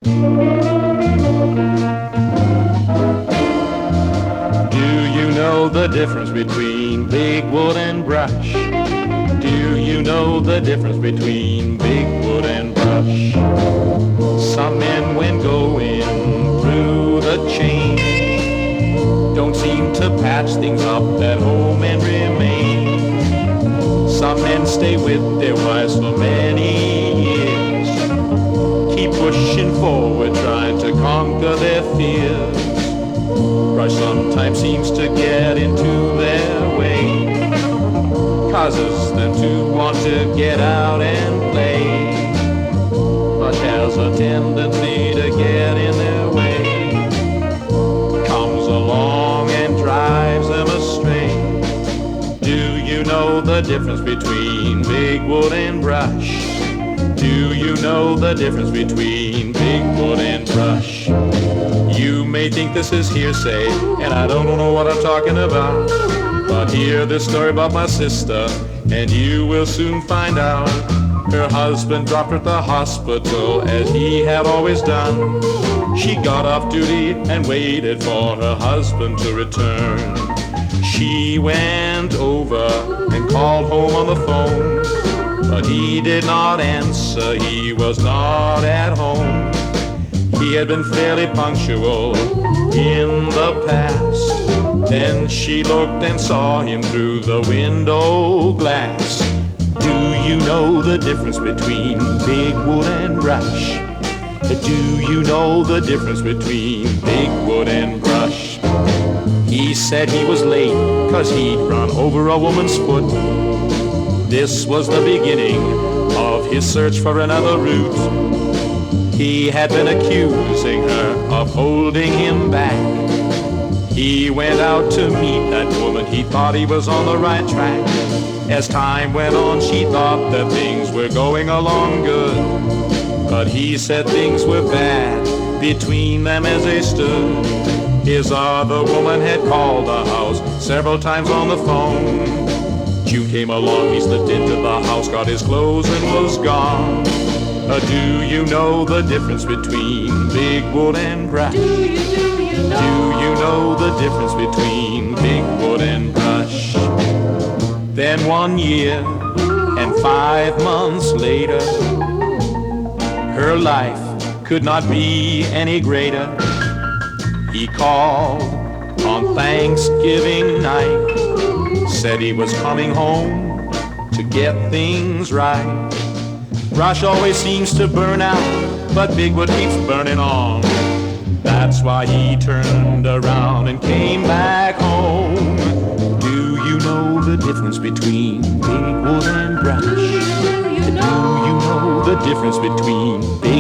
Do you know the difference between big wood and brush? Do you know the difference between big wood and brush? Some men, when going through the chain, don't seem to patch things up at home and remain. Some men stay with their wives for many years, keep pushing forward, trying to conquer their fears. Brush sometimes seems to get into their way, causes them to want to get out and play. Brush has a tendency to get in their way, comes along and drives them astray. Do you know the difference between big wood and brush? Do you know the difference between big wood and brush? You may think this is hearsay, and I don't know what I'm talking about, but hear this story about my sister, and you will soon find out. Her husband dropped her at the hospital, as he had always done. She got off duty and waited for her husband to return. She went over and called home on the phone, but he did not answer, he was not at home. He had been fairly punctual in the past. Then she looked and saw him through the window glass. Do you know the difference between big wood and brush? Do you know the difference between big wood and brush? He said he was late 'cause he'd run over a woman's foot. This was the beginning of his search for another route. He had been accusing her of holding him back. He went out to meet that woman, he thought he was on the right track. As time went on, she thought that things were going along good, but he said things were bad between them as they stood. His other woman had called the house several times on the phone. June came along, he slipped into the house, got his clothes and was gone. Do you know the difference between big wood and brush? Do you know the difference between big wood and brush? Then 1 year and 5 months later, her life could not be any greater. He called on Thanksgiving night, said he was coming home to get things right. Brush always seems to burn out, but big wood keeps burning on. That's why he turned around and came back home. Do you know the difference between big wood and brush? Do you know the difference between big